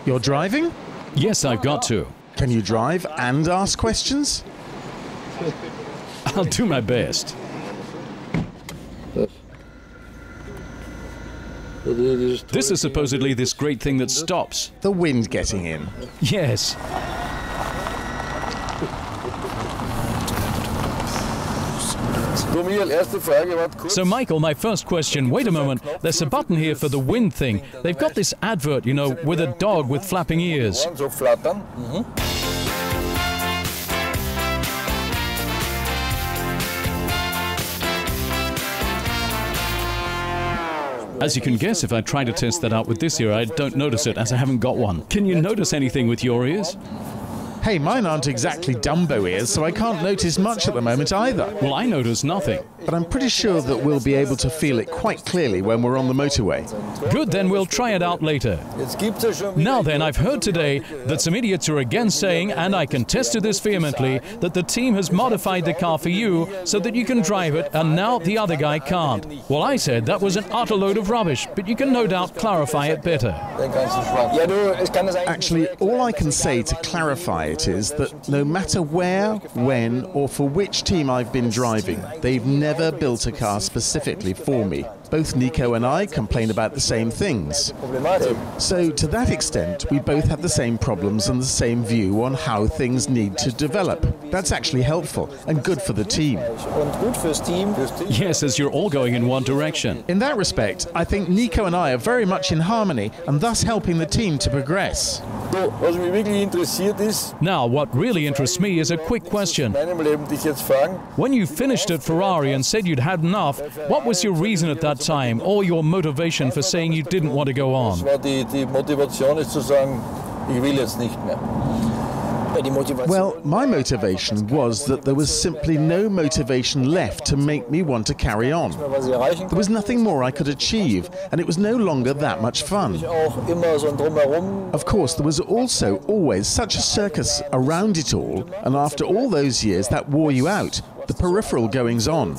You're driving? Yes, I've got to. Can you drive and ask questions? I'll do my best. This is supposedly this great thing that stops. The wind getting in. Yes. So, Michael, my first question, wait a moment, there's a button here for the wind thing. They've got this advert, you know, with a dog with flapping ears. As you can guess, if I try to test that out with this ear, I don't notice it, as I haven't got one. Can you notice anything with your ears? Hey, mine aren't exactly Dumbo ears, so I can't notice much at the moment either. Well, I notice nothing. But I'm pretty sure that we'll be able to feel it quite clearly when we're on the motorway. Good, then we'll try it out later. Now then, I've heard today that some idiots are again saying, and I contest to this vehemently, that the team has modified the car for you so that you can drive it, and now the other guy can't. Well, I said that was an utter load of rubbish, but you can no doubt clarify it better. Actually, all I can say to clarify it is that no matter where, when, or for which team I've been driving, they've never built a car specifically for me. Both Nico and I complain about the same things. So to that extent, we both have the same problems and the same view on how things need to develop. That's actually helpful and good for the team. Yes, as you're all going in one direction. In that respect, I think Nico and I are very much in harmony and thus helping the team to progress. Now, what really interests me is a quick question. When you finished at Ferrari and said you'd had enough, what was your reason at that time, or your motivation for saying you didn't want to go on? Well, my motivation was that there was simply no motivation left to make me want to carry on. There was nothing more I could achieve, and it was no longer that much fun. Of course, there was also always such a circus around it all, and after all those years that wore you out, the peripheral goings-on.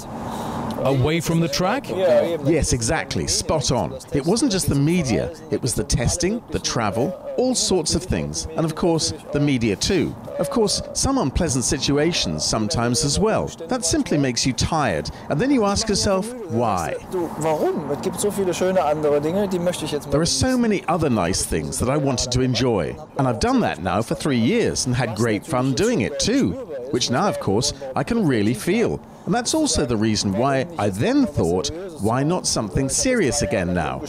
Away from the track? Yes, exactly. Spot on. It wasn't just the media. It was the testing, the travel, all sorts of things. And of course, the media too. Of course, some unpleasant situations sometimes as well. That simply makes you tired. And then you ask yourself, why? There are so many other nice things that I wanted to enjoy. And I've done that now for 3 years and had great fun doing it too. Which now, of course, I can really feel. And that's also the reason why I then thought, why not something serious again now?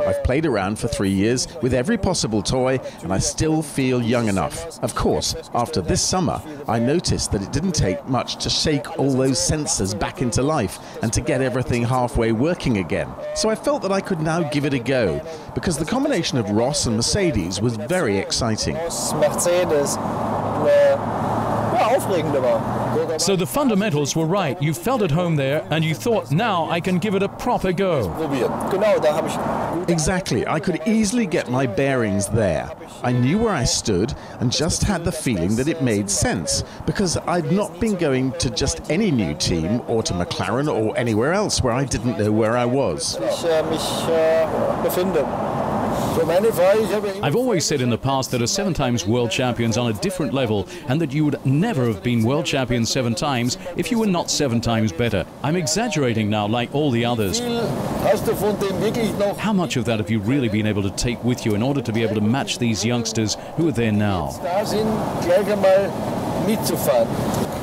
I've played around for 3 years with every possible toy, and I still feel young enough. Of course, after this summer, I noticed that it didn't take much to shake all those sensors back into life and to get everything halfway working again. So I felt that I could now give it a go, because the combination of Ross and Mercedes was very exciting. So the fundamentals were right. You felt at home there, and you thought, now I can give it a proper go. Exactly. I could easily get my bearings there. I knew where I stood and just had the feeling that it made sense, because I'd not been going to just any new team or to McLaren or anywhere else where I didn't know where I was. I've always said in the past that a 7 times world champion's on a different level, and that you would never have been world champion 7 times if you were not 7 times better. I'm exaggerating now, like all the others. How much of that have you really been able to take with you in order to be able to match these youngsters who are there now?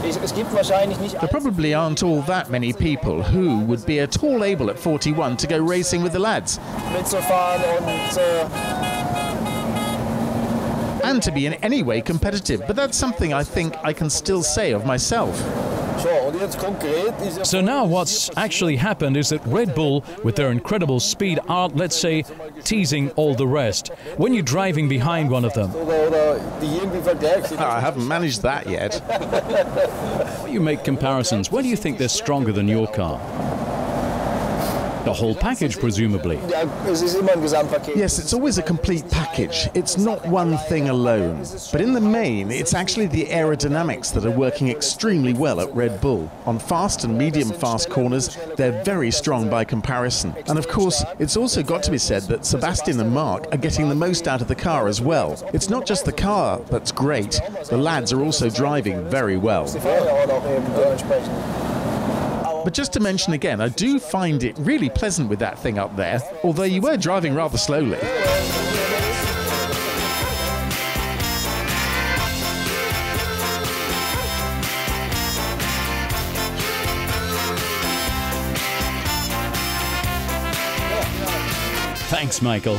There probably aren't all that many people who would be at all able at 41 to go racing with the lads. And to be in any way competitive, but that's something I think I can still say of myself. So now what's actually happened is that Red Bull, with their incredible speed, are, let's say, teasing all the rest. When you're driving behind one of them... I haven't managed that yet. You make comparisons. Where do you think they're stronger than your car? The whole package, presumably. Yes, it's always a complete package. It's not one thing alone. But in the main, it's actually the aerodynamics that are working extremely well at Red Bull. On fast and medium-fast corners, they're very strong by comparison. And of course, it's also got to be said that Sebastian and Mark are getting the most out of the car as well. It's not just the car that's great, the lads are also driving very well. But just to mention again, I do find it really pleasant with that thing up there, although you were driving rather slowly. Thanks, Michael.